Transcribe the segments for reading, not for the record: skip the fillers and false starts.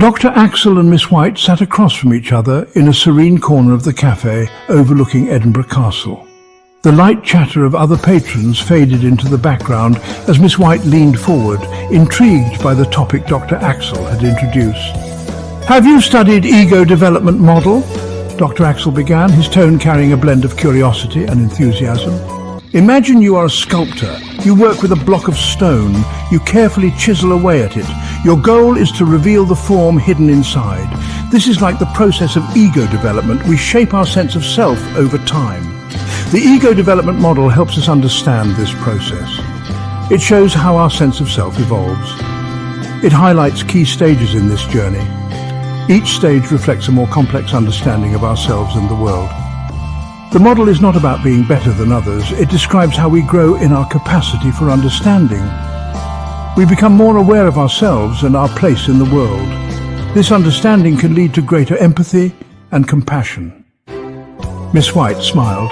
Dr. Axell and Miss White sat across from each other in a serene corner of the café overlooking Edinburgh Castle. The light chatter of other patrons faded into the background as Miss White leaned forward, intrigued by the topic Dr. Axell had introduced. "Have you studied ego development model?" Dr. Axell began, his tone carrying a blend of curiosity and enthusiasm. "Imagine you are a sculptor. You work with a block of stone. You carefully chisel away at it. Your goal is to reveal the form hidden inside. This is like the process of ego development. We shape our sense of self over time. The ego development model helps us understand this process. It shows how our sense of self evolves. It highlights key stages in this journey. Each stage reflects a more complex understanding of ourselves and the world. The model is not about being better than others. It describes how we grow in our capacity for understanding. We become more aware of ourselves and our place in the world. This understanding can lead to greater empathy and compassion." Miss White smiled.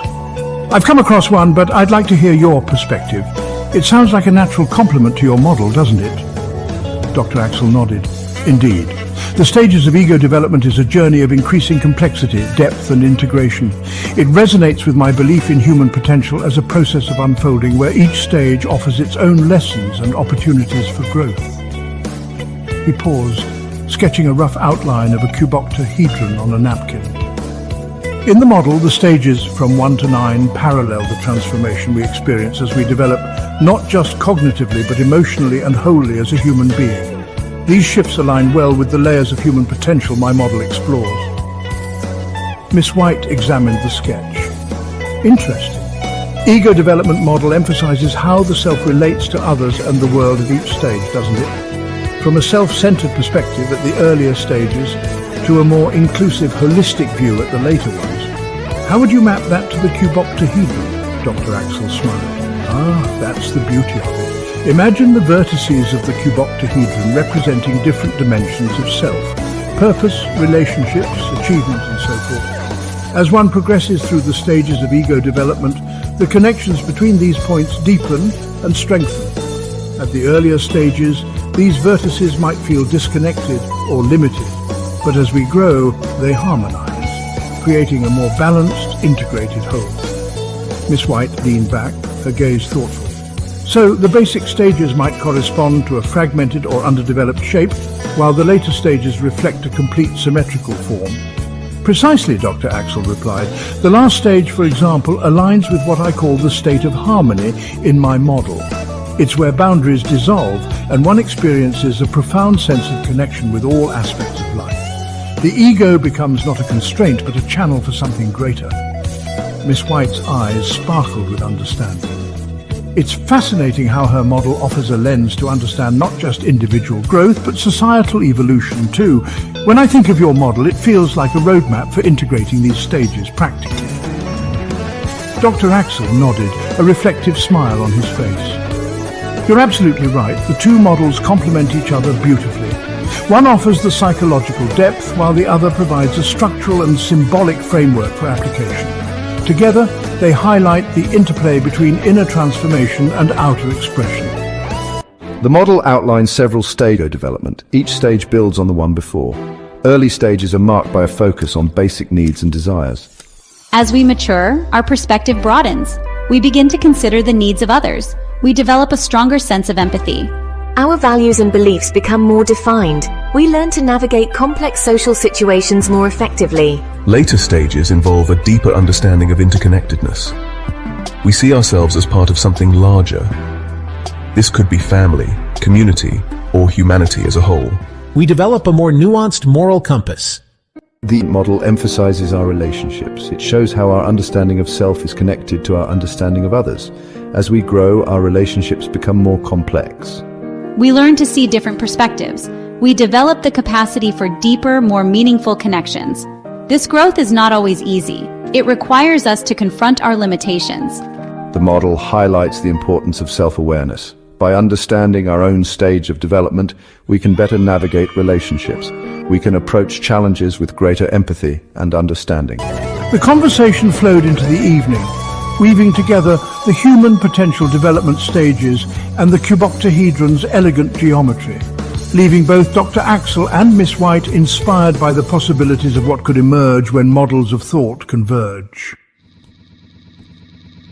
"I've come across one, but I'd like to hear your perspective. It sounds like a natural complement to your model, doesn't it?" Dr. Axell nodded. "Indeed. The stages of ego development is a journey of increasing complexity, depth and integration. It resonates with my belief in human potential as a process of unfolding where each stage offers its own lessons and opportunities for growth." He paused, sketching a rough outline of a cuboctahedron on a napkin. In the model, the stages from 1 to 9 parallel the transformation we experience as we develop not just cognitively but emotionally and wholly as a human being. These shifts align well with the layers of human potential my model explores. Miss White examined the sketch. "Interesting. Ego development model emphasizes how the self relates to others and the world at each stage, doesn't it? From a self-centered perspective at the earlier stages to a more inclusive, holistic view at the later ones. How would you map that to the cuboctahedron?" Dr. Axell smiled. "That's the beauty of it. Imagine the vertices of the cuboctahedron representing different dimensions of self, purpose, relationships, achievements and so forth. As one progresses through the stages of ego development, the connections between these points deepen and strengthen. At the earlier stages, these vertices might feel disconnected or limited, but as we grow, they harmonize, creating a more balanced, integrated whole." Miss White leaned back, her gaze thoughtful. "So the basic stages might correspond to a fragmented or underdeveloped shape, while the later stages reflect a complete symmetrical form." "Precisely," Dr. Axell replied. "The last stage, for example, aligns with what I call the state of harmony in my model. It's where boundaries dissolve and one experiences a profound sense of connection with all aspects of life. The ego becomes not a constraint but a channel for something greater." Miss White's eyes sparkled with understanding. It's fascinating how her model offers a lens to understand not just individual growth, but societal evolution too. When I think of your model, it feels like a roadmap for integrating these stages practically. Dr. Axell nodded, a reflective smile on his face. "You're absolutely right. The two models complement each other beautifully. One offers the psychological depth, while the other provides a structural and symbolic framework for application. Together, they highlight the interplay between inner transformation and outer expression." The model outlines several stages of development. Each stage builds on the one before. Early stages are marked by a focus on basic needs and desires. As we mature, our perspective broadens. We begin to consider the needs of others. We develop a stronger sense of empathy. Our values and beliefs become more defined. We learn to navigate complex social situations more effectively. Later stages involve a deeper understanding of interconnectedness. We see ourselves as part of something larger. This could be family, community, or humanity as a whole. We develop a more nuanced moral compass. The model emphasizes our relationships. It shows how our understanding of self is connected to our understanding of others. As we grow, our relationships become more complex. We learn to see different perspectives. We develop the capacity for deeper, more meaningful connections. This growth is not always easy. It requires us to confront our limitations. The model highlights the importance of self-awareness. By understanding our own stage of development, we can better navigate relationships. We can approach challenges with greater empathy and understanding. The conversation flowed into the evening, weaving together the human potential development stages and the cuboctahedron's elegant geometry. leaving both Dr. Axell and Miss White inspired by the possibilities of what could emerge when models of thought converge.